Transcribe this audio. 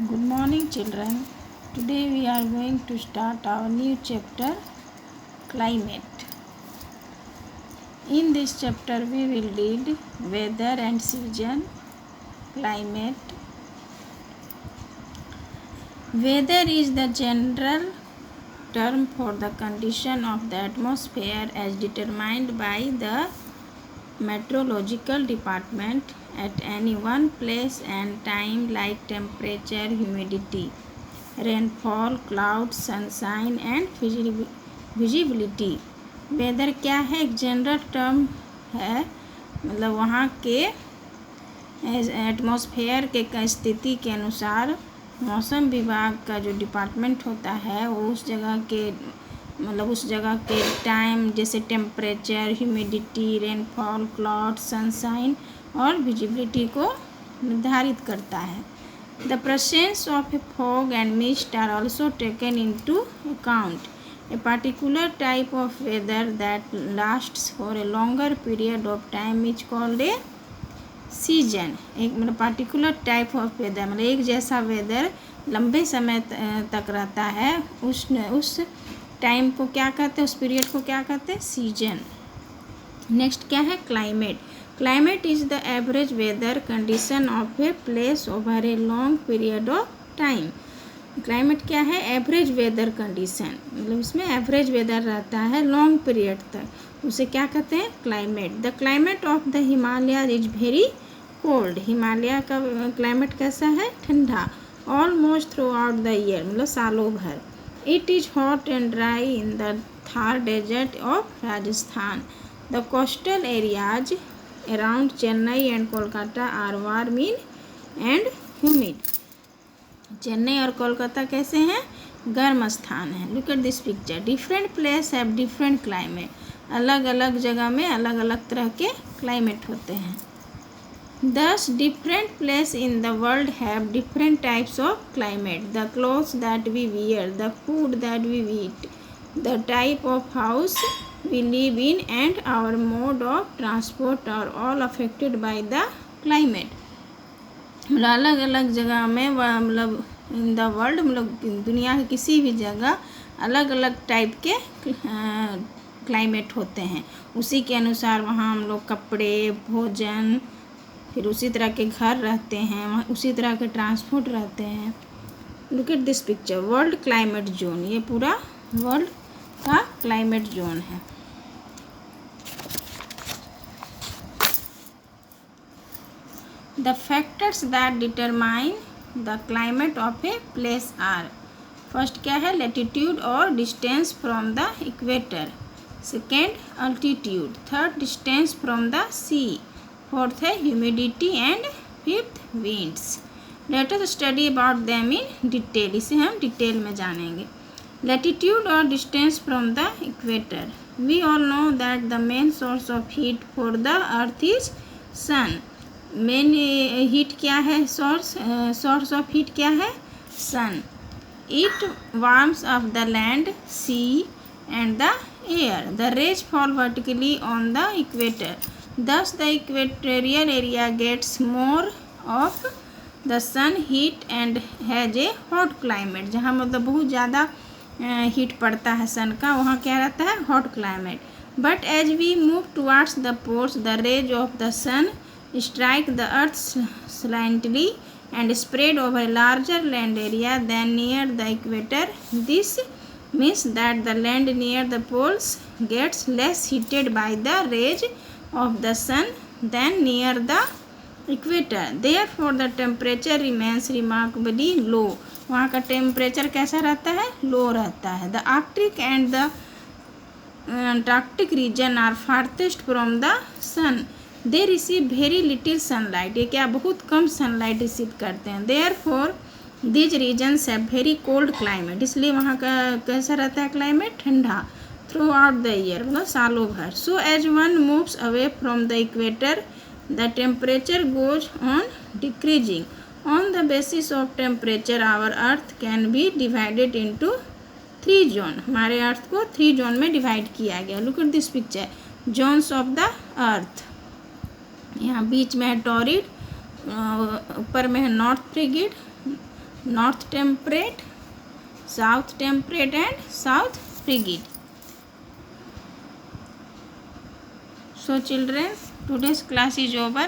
Good morning, children. Today we are going to start our new chapter, Climate. In this chapter, we will read weather and season, climate. Weather is the general term for the condition of the atmosphere as determined by the meteorological department at any one place and time, like temperature, humidity, rainfall, cloud, sunshine and visibility. Weather क्या है? एक general term है, मतलब वहाँ के atmosphere के स्थिति के अनुसार मौसम विभाग का जो डिपार्टमेंट होता है वो उस जगह के टाइम, जैसे temperature, humidity, rainfall, cloud, sunshine और विजिबिलिटी को निर्धारित करता है। The presence of a fog and mist are also taken into account. A particular type of weather that lasts for a longer period of time is called a season. एक मतलब particular type of weather, मतलब एक जैसा weather लंबे समय तक रहता है, उस टाइम को क्या कहते हैं, उस पीरियड को क्या कहते हैं? सीजन। नेक्स्ट क्या है? Climate. Climate is the average weather condition of a place over a long period of time. Climate क्या है? एवरेज वेदर कंडीशन, मतलब इसमें एवरेज वेदर रहता है लॉन्ग पीरियड तक, उसे क्या कहते हैं? Climate. The climate of the Himalaya is very cold. Himalaya का क्लाइमेट कैसा है? ठंडा। Almost throughout the year, मतलब सालों भर। It is hot and dry in the Thar desert of Rajasthan. The coastal areas around Chennai and Kolkata are warm and humid. Chennai और कोलकाता कैसे हैं? गर्म स्थान है। Look at this picture. Different place have different climate. अलग अलग जगह में अलग अलग तरह के क्लाइमेट होते हैं। Thus different places in the world have different types of climate. The clothes that we wear, the food that we eat, the type of house we live in and our mode of transport are all affected by the climate. मतलब अलग अलग जगह में, मतलब in the world, मतलब दुनिया की किसी भी जगह अलग अलग टाइप के क्लाइमेट होते हैं। उसी के अनुसार वहाँ हम लोग कपड़े, भोजन, फिर उसी तरह के घर रहते हैं, वहाँ उसी तरह के ट्रांसपोर्ट रहते हैं। Look at this picture. World climate zone, ये पूरा वर्ल्ड का क्लाइमेट जोन है। The factors that determine the climate of a place are: first क्या है? latitude और distance from the equator. Second, altitude. Third, distance from the sea. Fourth है humidity and fifth, winds. Let us study about them in detail. इसे हम detail में जानेंगे। latitude और distance from the equator. We all know that the main source of heat for the earth is sun. Main heat क्या है? Source of heat क्या है? Sun. It warms up the land, sea and the air. The rays fall vertically on the equator. Thus the equatorial area gets more of the sun heat and has a hot climate. जहाँ मतलब बहुत ज़्यादा heat पड़ता है सन का, वहाँ क्या रहता है? Hot climate. But as we move towards the poles, the rays of the sun strike the earth slightly and spread over a larger land area than near the equator. This means that the land near the poles gets less heated by the rays of the sun than near the equator. Therefore the temperature remains remarkably low. वहाँ का temperature कैसा रहता है? लो रहता है. The Arctic and the Antarctic region are farthest from the sun. They receive very little sunlight. ये क्या? बहुत कम सनलाइट रिसीव करते हैं. Therefore these regions have very cold climate. इसलिए वहाँ का कैसा रहता है क्लाइमेट? ठंडा. थ्रू आउट द ईयर, मतलब सालों भर. So as one moves away from the equator the temperature goes on decreasing. On the basis of temperature our earth can be divided into 3 zone. हमारे अर्थ को 3 zone में divide किया गया. Look at this picture. Zones of the earth. यहाँ बीच में है torrid, ऊपर में है north frigid, north temperate, south temperate and south frigid. So children, today's class is over.